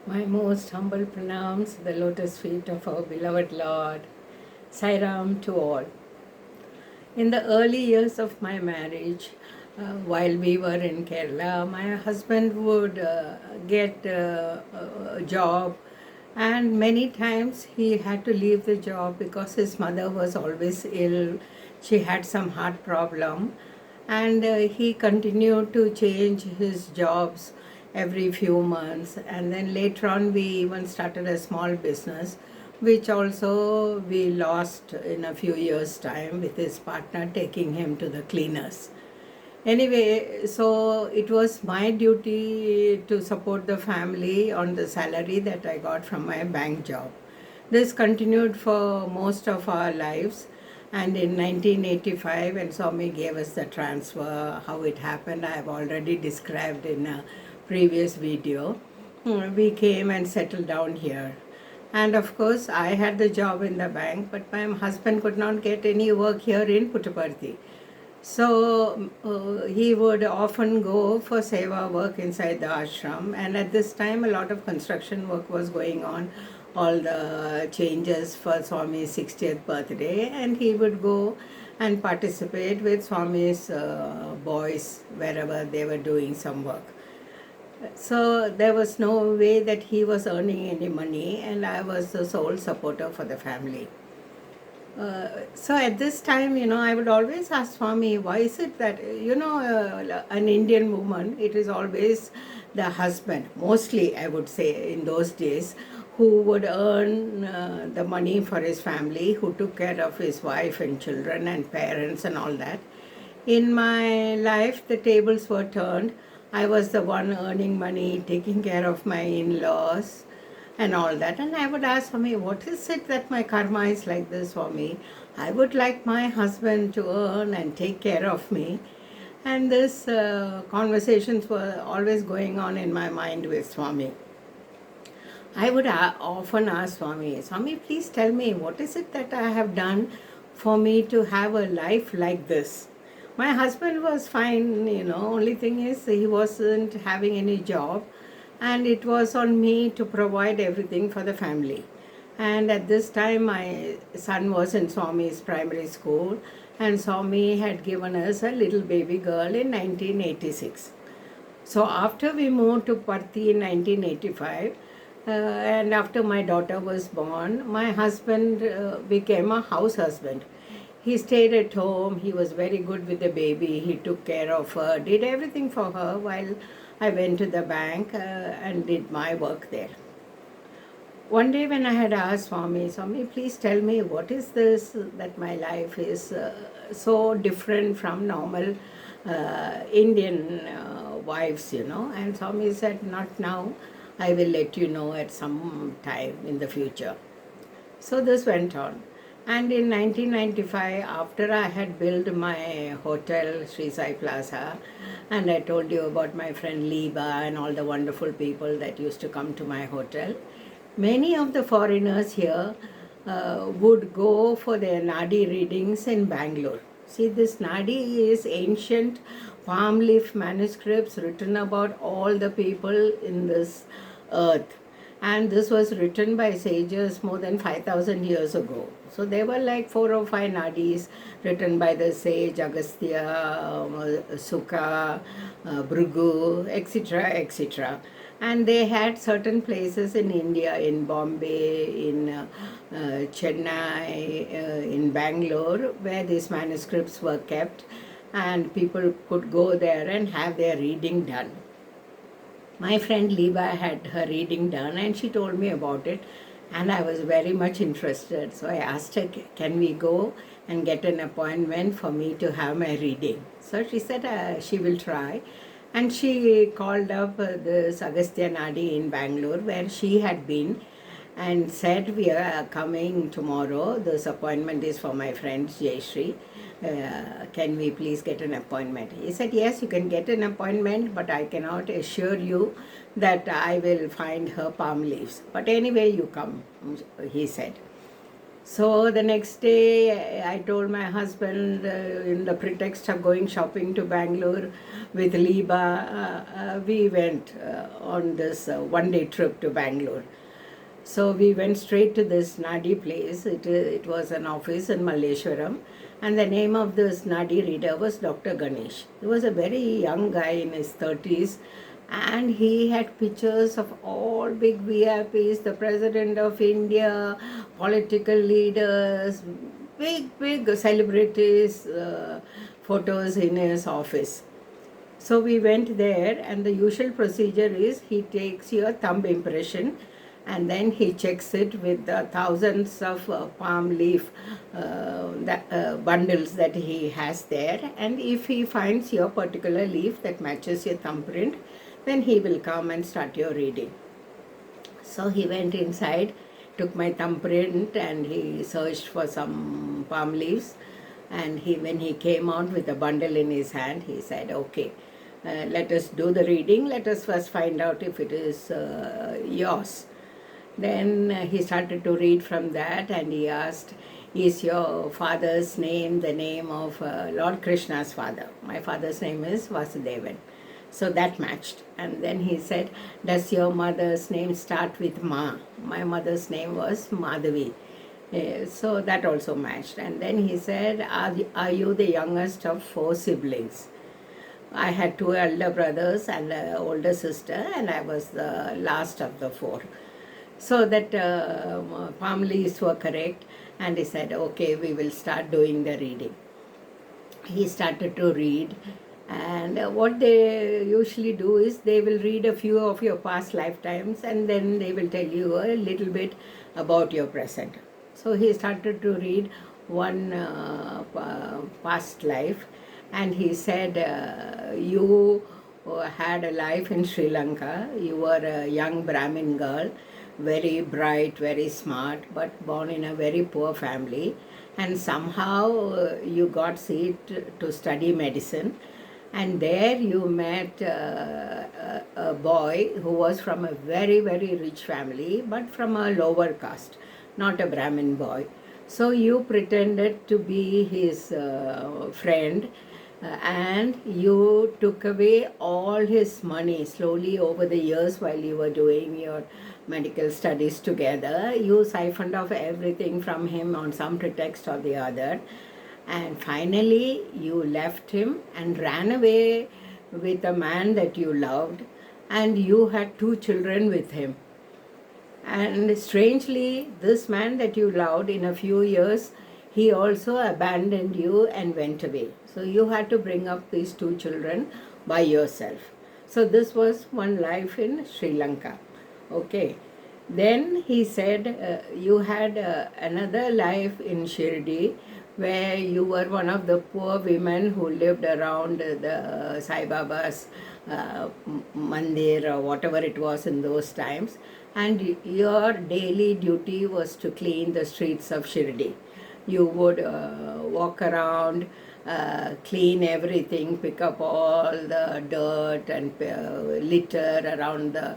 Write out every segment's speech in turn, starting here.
My most humble pranams, the lotus feet of our beloved Lord. Sai Ram to all. In the early years of my marriage, while we were in Kerala, my husband would get a job, and many times he had to leave the job because his mother was always ill. She had some heart problem, and he continued to change his jobs every few months. And then later on, we even started a small business, which also we lost in a few years' time with his partner taking him to the cleaners. Anyway, so it was my duty to support the family on the salary that I got from my bank job. This continued for most of our lives. And in 1985, when Swami gave us the transfer, how it happened, I have already described in a previous video. We came and settled down here. And of course, I had the job in the bank, but my husband could not get any work here in Puttaparthi. So he would often go for seva work inside the ashram, and at this time, a lot of construction work was going on, all the changes for Swami's 60th birthday, and he would go and participate with Swami's boys wherever they were doing some work. So there was no way that he was earning any money, and I was the sole supporter for the family. So at this time, I would always ask Swami, why is it that, an Indian woman, it is always the husband, mostly I would say in those days, who would earn the money for his family, who took care of his wife and children and parents and all that. In my life, the tables were turned. I was the one earning money, taking care of my in-laws and all that. And I would ask Swami, what is it that my karma is like this, Swami? I would like my husband to earn and take care of me. And this conversations were always going on in my mind with Swami. I would often ask Swami, Swami, please tell me, what is it that I have done for me to have a life like this? My husband was fine, only thing is he wasn't having any job, and it was on me to provide everything for the family. And at this time, my son was in Swami's primary school, and Swami had given us a little baby girl in 1986. So after we moved to Parthi in 1985, and after my daughter was born, my husband became a house husband. He stayed at home. He was very good with the baby. He took care of her, did everything for her while I went to the bank and did my work there. One day when I had asked Swami, Swami, please tell me what is this that my life is so different from normal Indian wives, And Swami said, not now. I will let you know at some time in the future. So this went on. And in 1995, after I had built my hotel, Sri Sai Plaza, and I told you about my friend Liba and all the wonderful people that used to come to my hotel, many of the foreigners here would go for their Nadi readings in Bangalore. See, this Nadi is ancient palm leaf manuscripts written about all the people in this earth. And this was written by sages more than 5,000 years ago. So there were like 4 or 5 nadis written by the sage Agastya, Sukha, Bhrigu, etc., etc. And they had certain places in India, in Bombay, in Chennai, in Bangalore, where these manuscripts were kept, and people could go there and have their reading done. My friend Liba had her reading done, and she told me about it, and I was very much interested. So I asked her, can we go and get an appointment for me to have my reading? So she said she will try. And she called up this Agastya Nadi in Bangalore, where she had been, and said, we are coming tomorrow. This appointment is for my friend Jayashree. Can we please get an appointment? He said, yes, you can get an appointment, but I cannot assure you that I will find her palm leaves. But anyway, you come, he said. So the next day, I told my husband, in the pretext of going shopping to Bangalore with Liba, we went on this one-day trip to Bangalore. So we went straight to this Nadi place. It was an office in Malleshwaram. And the name of this Nadi reader was Dr. Ganesh. He was a very young guy in his 30s. And he had pictures of all big VIPs, the President of India, political leaders, big celebrities, photos in his office. So we went there, and the usual procedure is he takes your thumb impression and then he checks it with the thousands of palm leaf bundles that he has there. And if he finds your particular leaf that matches your thumbprint, then he will come and start your reading. So he went inside, took my thumbprint, and he searched for some palm leaves. And when he came out with a bundle in his hand, he said, "Okay, let us do the reading. Let us first find out if it is yours." Then he started to read from that, and he asked, "Is your father's name the name of Lord Krishna's father?" My father's name is Vasudevan. So that matched. And then he said, "Does your mother's name start with Ma?" My mother's name was Madhavi. So that also matched. And then he said, are you the youngest of 4 siblings? I had 2 elder brothers and an older sister, and I was the last of the 4. So that palm leaves were correct, and he said, "Okay, we will start doing the reading." He started to read, and what they usually do is they will read a few of your past lifetimes, and then they will tell you a little bit about your present. So he started to read one past life, and he said, "You had a life in Sri Lanka. You were a young Brahmin girl, very bright, very smart, but born in a very poor family. And somehow you got seat to study medicine. And there you met a boy who was from a very, very rich family, but from a lower caste, not a Brahmin boy. So you pretended to be his friend, and you took away all his money slowly over the years while you were doing your medical studies together. You siphoned off everything from him on some pretext or the other, and finally you left him and ran away with a man that you loved, and you had 2 children with him. And strangely, this man that you loved, in a few years, he also abandoned you and went away. So you had to bring up these 2 children by yourself." So this was one life in Sri Lanka. Okay. Then he said, "You had another life in Shirdi, where you were one of the poor women who lived around the Sai Baba's mandir or whatever it was in those times, and your daily duty was to clean the streets of Shirdi. You would walk around, clean everything, pick up all the dirt and litter around the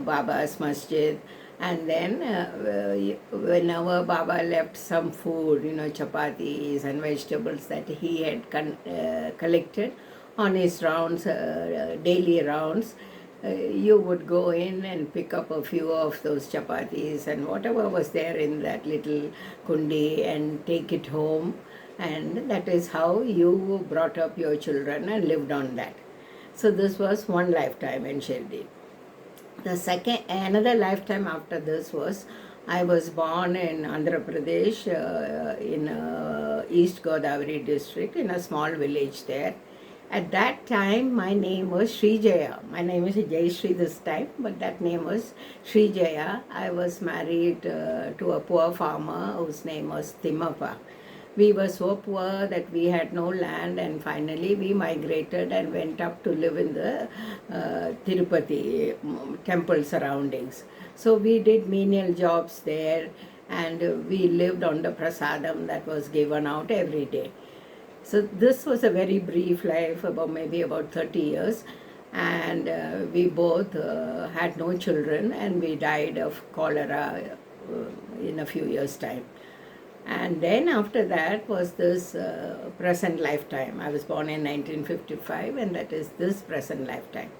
Baba's masjid. And then whenever Baba left some food, chapatis and vegetables that he had collected on his rounds, daily rounds, you would go in and pick up a few of those chapatis and whatever was there in that little kundi and take it home. And that is how you brought up your children and lived on that." So this was one lifetime in Shirdi. Another lifetime after this was, I was born in Andhra Pradesh, in East Godavari district, in a small village there. At that time, my name was Sri Jaya. My name is Jai Shri this time, but that name was Sri Jaya. I was married to a poor farmer whose name was Timmappa. We were so poor that we had no land, and finally we migrated and went up to live in the Tirupati temple surroundings. So we did menial jobs there, and we lived on the prasadam that was given out every day. So this was a very brief life, maybe about 30 years, and we both had no children, and we died of cholera in a few years' time. And then after that was this present lifetime. I was born in 1955, and that is this present lifetime.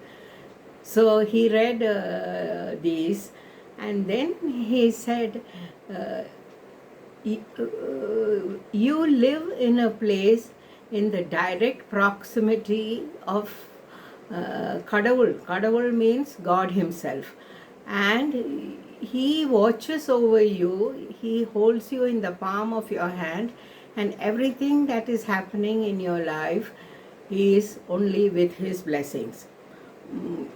So he read these, and then he said, uh, you live in a place in the direct proximity of Kadavul. Kadavul means God Himself. And He watches over you, He holds you in the palm of your hand, and everything that is happening in your life is only with His blessings.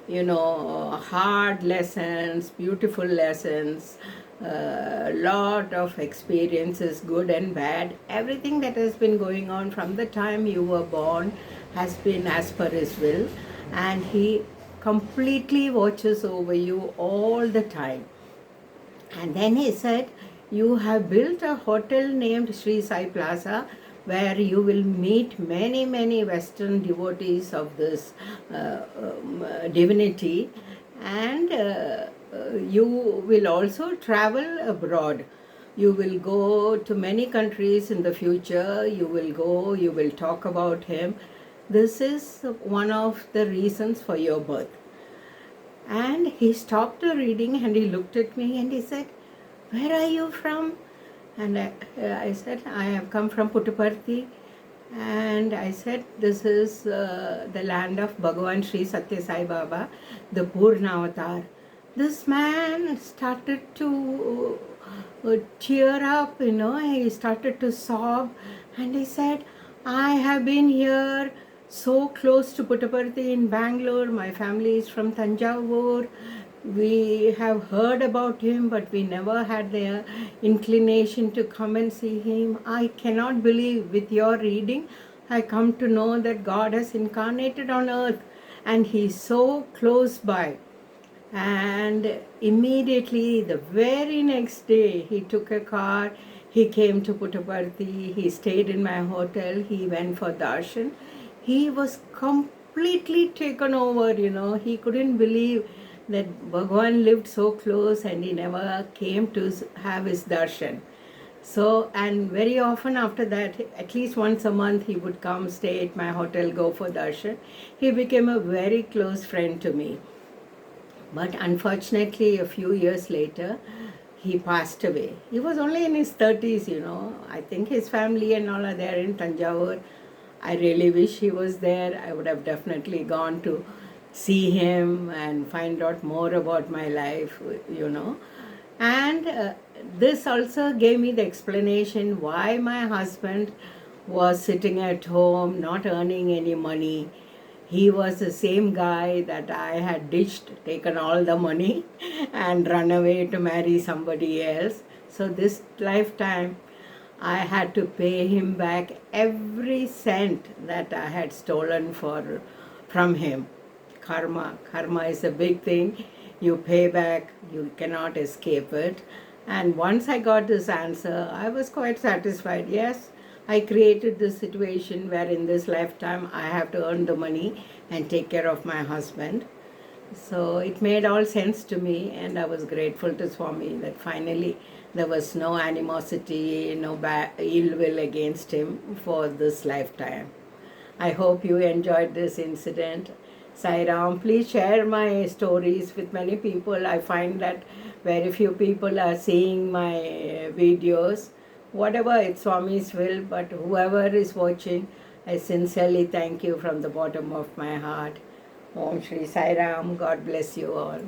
Hard lessons, beautiful lessons, lot of experiences, good and bad. Everything that has been going on from the time you were born has been as per His will, and He completely watches over you all the time. And then he said, you have built a hotel named Sri Sai Plaza, where you will meet many, many Western devotees of this divinity, and you will also travel abroad. You will go to many countries in the future. You will talk about Him. This is one of the reasons for your birth. And he stopped the reading and he looked at me and he said, where are you from? And I said, I have come from Puttaparthi. And I said, this is the land of Bhagavan Sri Satya Sai Baba, the Purnavatar. This man started to tear up, he started to sob, and he said, I have been here so close to Puttaparthi in Bangalore. My family is from Tanjavur. We have heard about him, but we never had the inclination to come and see him. I cannot believe, with your reading, I come to know that God has incarnated on earth and He is so close by. And immediately, the very next day, he took a car, he came to Puttaparthi, he stayed in my hotel, he went for darshan. He was completely taken over, he couldn't believe that Bhagavan lived so close and he never came to have his darshan. So, and very often after that, at least once a month, he would come, stay at my hotel, go for darshan. He became a very close friend to me. But unfortunately, a few years later, he passed away. He was only in his 30s, I think his family and all are there in Tanjavur. I really wish he was there. I would have definitely gone to see him and find out more about my life, And this also gave me the explanation why my husband was sitting at home, not earning any money. He was the same guy that I had ditched, taken all the money and run away to marry somebody else. So this lifetime, I had to pay him back every cent that I had stolen from him. Karma is a big thing. You pay back, you cannot escape it. And once I got this answer, I was quite satisfied. Yes, I created this situation where in this lifetime I have to earn the money and take care of my husband. So it made all sense to me, and I was grateful to Swami that finally there was no animosity, no ill will against him for this lifetime. I hope you enjoyed this incident. Sai Ram, please share my stories with many people. I find that very few people are seeing my videos. Whatever, it's Swami's will, but whoever is watching, I sincerely thank you from the bottom of my heart. Om Shri Sai Ram. God bless you all.